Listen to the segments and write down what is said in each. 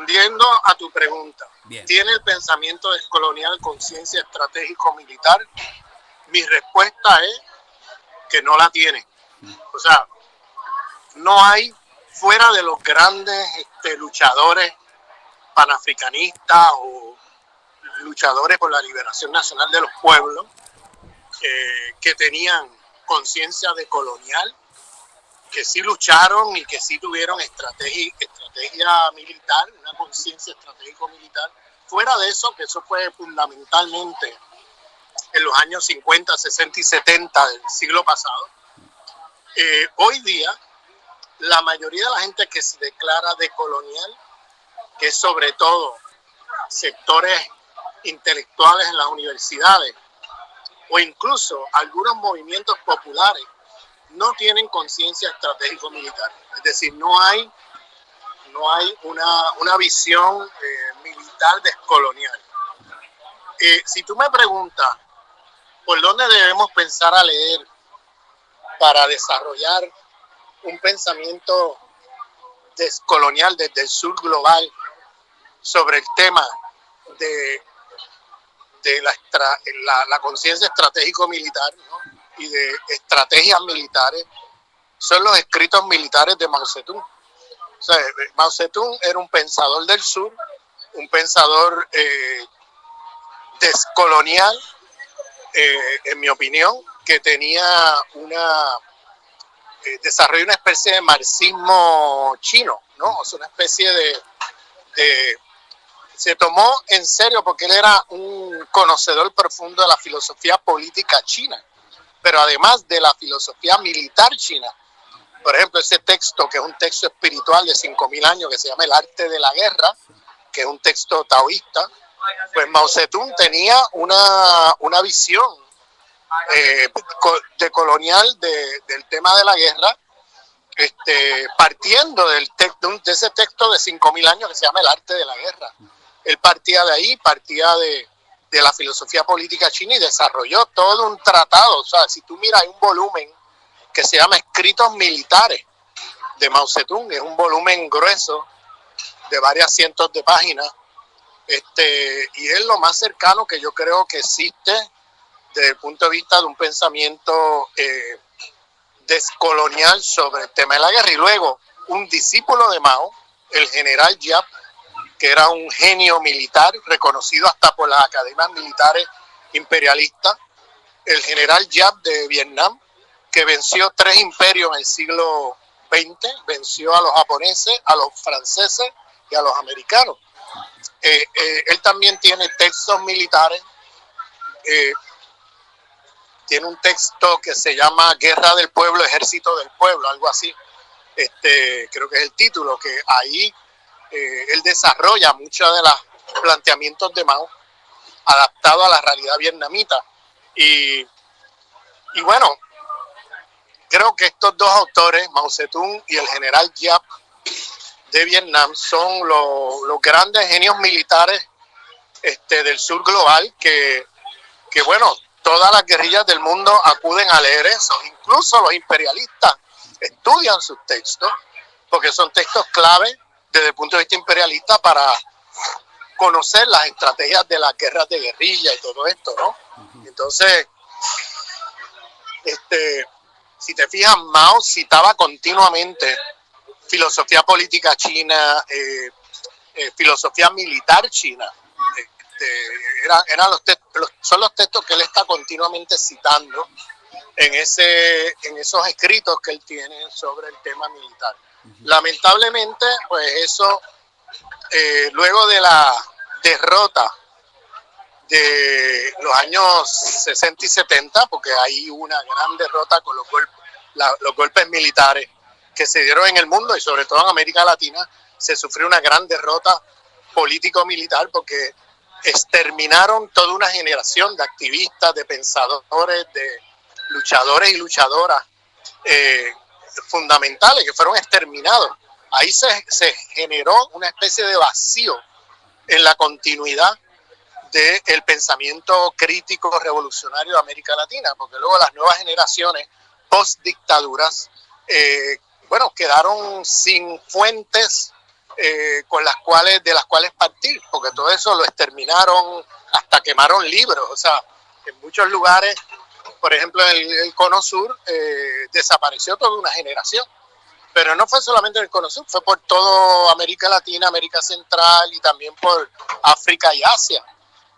Respondiendo a tu pregunta, Bien. ¿tiene el pensamiento descolonial conciencia estratégico-militar? Mi respuesta es que no la tiene. O sea, no hay, fuera de los grandes luchadores panafricanistas o luchadores por la liberación nacional de los pueblos, que tenían conciencia decolonial, que sí lucharon y que sí tuvieron estrategia militar, una conciencia estratégico-militar. Fuera de eso, que eso fue fundamentalmente en los años 50, 60 y 70 del siglo pasado, hoy día la mayoría de la gente que se declara decolonial, que es sobre todo sectores intelectuales en las universidades o incluso algunos movimientos populares, no tienen conciencia estratégico-militar. Es decir, no hay una visión militar descolonial. Si tú me preguntas por dónde debemos pensar a leer para desarrollar un pensamiento descolonial desde el sur global sobre el tema de la conciencia estratégico-militar, ¿no? Y de estrategias militares, son los escritos militares de Mao Zedong. O sea, Mao Zedong era un pensador del sur, un pensador descolonial, en mi opinión, que tenía desarrolló una especie de marxismo chino, ¿no? O sea, una especie se tomó en serio porque él era un conocedor profundo de la filosofía política china, pero además de la filosofía militar china. Por ejemplo, ese texto, que es un texto espiritual de 5.000 años, que se llama El arte de la guerra, que es un texto taoísta, pues Mao Zedong tenía una visión decolonial del tema de la guerra, partiendo de ese texto de 5.000 años que se llama El arte de la guerra. Él partía de ahí, partía de la filosofía política china y desarrolló todo un tratado. O sea, si tú miras, hay un volumen que se llama Escritos Militares de Mao Zedong, es un volumen grueso de varias cientos de páginas, y es lo más cercano que yo creo que existe desde el punto de vista de un pensamiento descolonial sobre el tema de la guerra. Y luego, un discípulo de Mao, el general Giap, que era un genio militar, reconocido hasta por las academias militares imperialistas, el general Giap de Vietnam, que venció 3 imperios en el siglo XX, venció a los japoneses, a los franceses y a los americanos. Él también tiene textos militares, tiene un texto que se llama Guerra del Pueblo, Ejército del Pueblo, algo así, creo que es el título, que ahí él desarrolla muchos de los planteamientos de Mao adaptados a la realidad vietnamita. Y bueno, creo que estos dos autores, Mao Zedong y el general Giap de Vietnam, son los grandes genios militares del sur global que bueno, todas las guerrillas del mundo acuden a leer eso. Incluso los imperialistas estudian sus textos, porque son textos clave desde el punto de vista imperialista para conocer las estrategias de las guerras de guerrilla y todo esto, ¿no? Entonces, si te fijas, Mao citaba continuamente filosofía política china, filosofía militar china. Son los textos que él está continuamente citando en esos escritos que él tiene sobre el tema militar. Lamentablemente, pues eso, luego de la derrota de los años 60 y 70, porque hay una gran derrota con los golpes militares que se dieron en el mundo y sobre todo en América Latina, se sufrió una gran derrota político-militar porque exterminaron toda una generación de activistas, de pensadores, de luchadores y luchadoras fundamentales que fueron exterminados. Ahí se generó una especie de vacío en la continuidad del pensamiento crítico revolucionario de América Latina, porque luego las nuevas generaciones post-dictaduras, quedaron sin fuentes de las cuales partir, porque todo eso lo exterminaron, hasta quemaron libros. O sea, en muchos lugares, por ejemplo en el Cono Sur, desapareció toda una generación. Pero no fue solamente en el Cono Sur, fue por toda América Latina, América Central y también por África y Asia.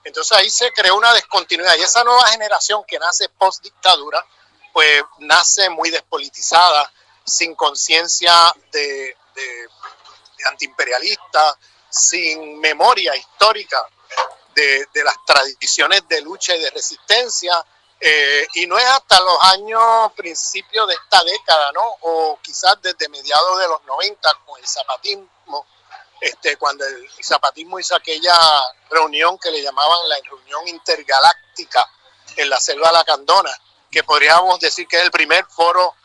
Entonces ahí se creó una descontinuidad, y esa nueva generación que nace post dictadura, pues nace muy despolitizada, sin conciencia de antiimperialista, sin memoria histórica de las tradiciones de lucha y de resistencia. Y no es hasta los años principios de esta década, ¿no? O quizás desde mediados de los 90 con el zapatismo, cuando el zapatismo hizo aquella reunión que le llamaban la reunión intergaláctica en la selva lacandona, que podríamos decir que es el primer foro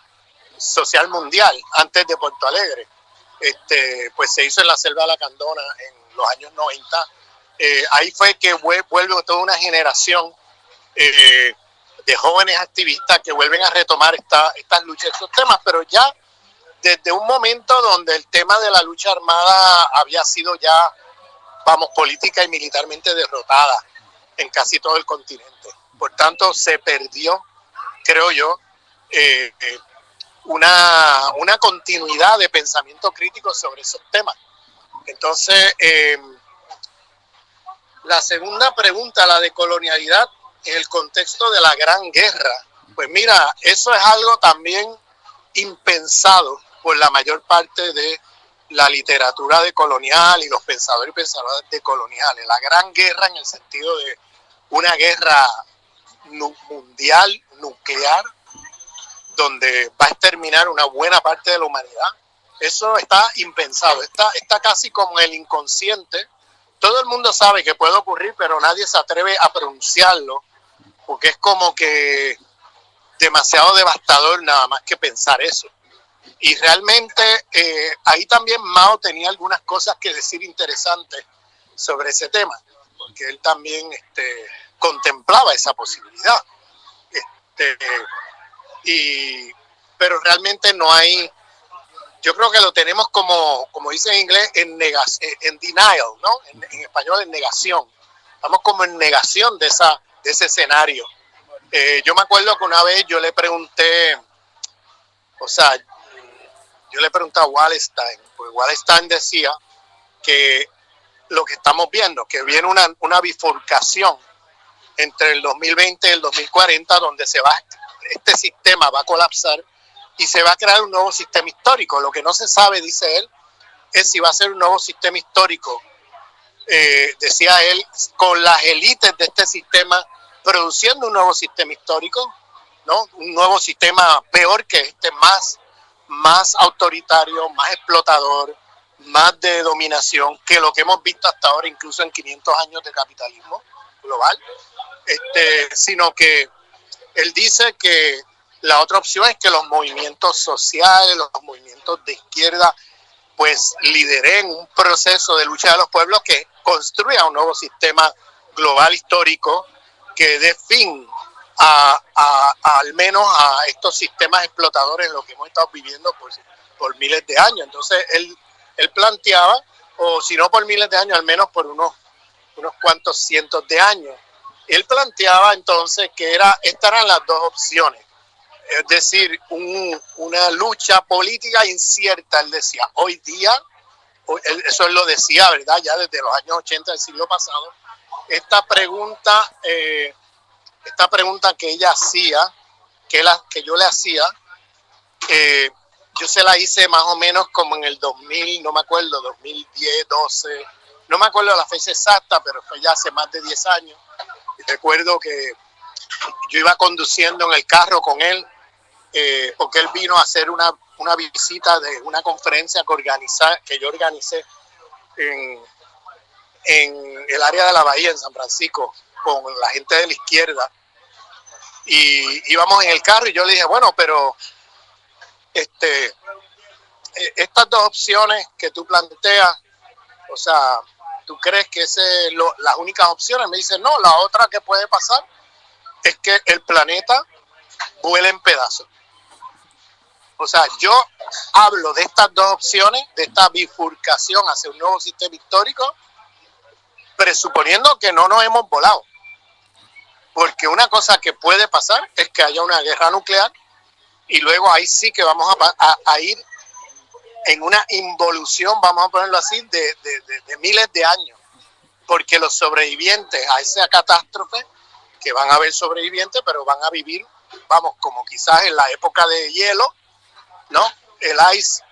social mundial antes de Porto Alegre. Pues se hizo en la selva lacandona en los años 90. Ahí fue que vuelve toda una generación de jóvenes activistas que vuelven a retomar estas luchas, estos temas, pero ya desde un momento donde el tema de la lucha armada había sido ya, política y militarmente derrotada en casi todo el continente. Por tanto, se perdió, creo yo, una continuidad de pensamiento crítico sobre esos temas. Entonces, la segunda pregunta, la de colonialidad, en el contexto de la Gran Guerra, pues mira, eso es algo también impensado por la mayor parte de la literatura decolonial y los pensadores y pensadoras decoloniales. La Gran Guerra en el sentido de una guerra mundial, nuclear, donde va a exterminar una buena parte de la humanidad, eso está impensado, está casi como el inconsciente. Todo el mundo sabe que puede ocurrir, pero nadie se atreve a pronunciarlo, porque es como que demasiado devastador nada más que pensar eso. Y realmente ahí también Mao tenía algunas cosas que decir interesantes sobre ese tema, porque él también contemplaba esa posibilidad. Pero realmente no hay, yo creo que lo tenemos como dice en inglés, en denial, ¿no? En español, en negación. Estamos como en negación de ese escenario. Yo me acuerdo que una vez yo le pregunté a Wallenstein, pues Wallenstein decía que lo que estamos viendo, que viene una bifurcación entre el 2020 y el 2040, donde este sistema va a colapsar y se va a crear un nuevo sistema histórico. Lo que no se sabe, dice él, es si va a ser un nuevo sistema histórico, decía él, con las élites de este sistema produciendo un nuevo sistema histórico, ¿no? Un nuevo sistema peor que este, más autoritario, más explotador, más de dominación que lo que hemos visto hasta ahora, incluso en 500 años de capitalismo global, sino que él dice que la otra opción es que los movimientos sociales, los movimientos de izquierda, pues lideren un proceso de lucha de los pueblos que construya un nuevo sistema global histórico que dé fin al menos a estos sistemas explotadores en los que hemos estado viviendo por miles de años. Entonces él planteaba, o si no por miles de años, al menos por unos cuantos cientos de años, él planteaba entonces que estas eran las dos opciones. Es decir, una lucha política incierta. Él decía, hoy día, eso él lo decía, ¿verdad? Ya desde los años 80 del siglo pasado, esta pregunta que ella hacía, que yo le hacía, yo se la hice más o menos como en el 2000, no me acuerdo, 2010, 12, no me acuerdo la fecha exacta, pero fue ya hace más de 10 años. Y recuerdo que yo iba conduciendo en el carro con él, porque él vino a hacer una visita de una conferencia que yo organicé en el área de la Bahía, en San Francisco, con la gente de la izquierda. Y íbamos en el carro y yo le dije, bueno, pero estas dos opciones que tú planteas, o sea, ¿tú crees que esas son las únicas opciones? Me dice, no, la otra que puede pasar es que el planeta vuele en pedazos. O sea, yo hablo de estas dos opciones, de esta bifurcación hacia un nuevo sistema histórico, presuponiendo que no nos hemos volado. Porque una cosa que puede pasar es que haya una guerra nuclear y luego ahí sí que vamos a ir en una involución, vamos a ponerlo así, de miles de años. Porque los sobrevivientes a esa catástrofe, que van a haber sobrevivientes, pero van a vivir, vamos, como quizás en la época de hielo, ¿no? El Ice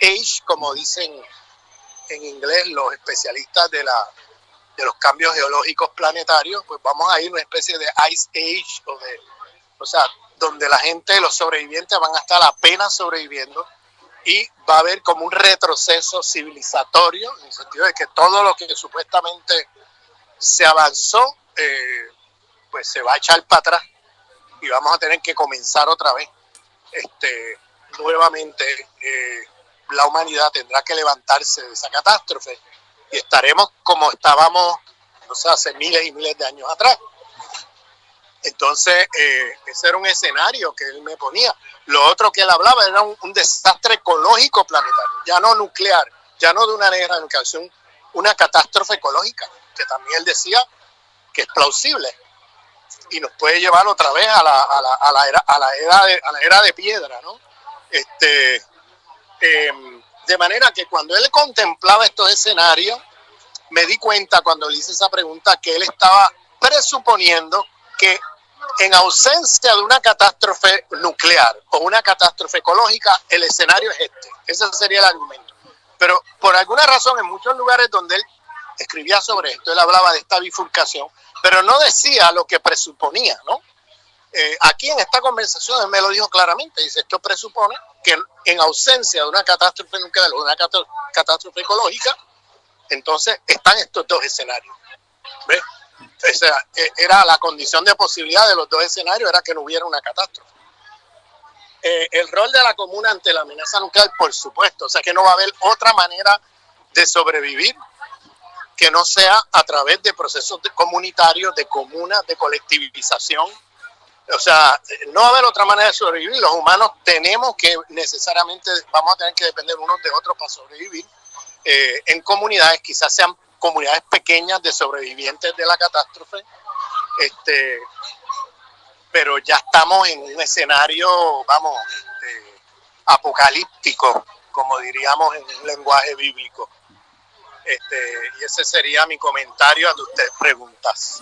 Age, como dicen en inglés los especialistas de los cambios geológicos planetarios, pues vamos a ir a una especie de Ice Age, o sea, donde la gente, los sobrevivientes van a estar apenas sobreviviendo y va a haber como un retroceso civilizatorio, en el sentido de que todo lo que supuestamente se avanzó, pues se va a echar para atrás y vamos a tener que comenzar otra vez. Nuevamente la humanidad tendrá que levantarse de esa catástrofe y estaremos como estábamos, o sea, hace miles y miles de años atrás. Entonces, ese era un escenario que él me ponía. Lo otro que él hablaba era un desastre ecológico planetario, ya no nuclear, ya no de una guerra nuclear, sino una catástrofe ecológica, que también él decía que es plausible y nos puede llevar otra vez a la era de piedra, ¿no? De manera que cuando él contemplaba estos escenarios, me di cuenta cuando le hice esa pregunta que él estaba presuponiendo que en ausencia de una catástrofe nuclear o una catástrofe ecológica, el escenario es este. Ese sería el argumento. Pero por alguna razón, en muchos lugares donde él escribía sobre esto, él hablaba de esta bifurcación, pero no decía lo que presuponía, ¿no? Aquí en esta conversación él me lo dijo claramente, dice, esto presupone que en ausencia de una catástrofe nuclear o una catástrofe ecológica, entonces están estos dos escenarios. ¿Ves? O sea, era la condición de posibilidad de los dos escenarios, era que no hubiera una catástrofe. El rol de la comuna ante la amenaza nuclear, por supuesto, o sea que no va a haber otra manera de sobrevivir que no sea a través de procesos comunitarios, de comunas, de colectivización. O sea, no va a haber otra manera de sobrevivir. Los humanos tenemos que necesariamente, vamos a tener que depender unos de otros para sobrevivir en comunidades, quizás sean comunidades pequeñas de sobrevivientes de la catástrofe, pero ya estamos en un escenario, vamos, apocalíptico, como diríamos en un lenguaje bíblico. Y ese sería mi comentario a tus preguntas.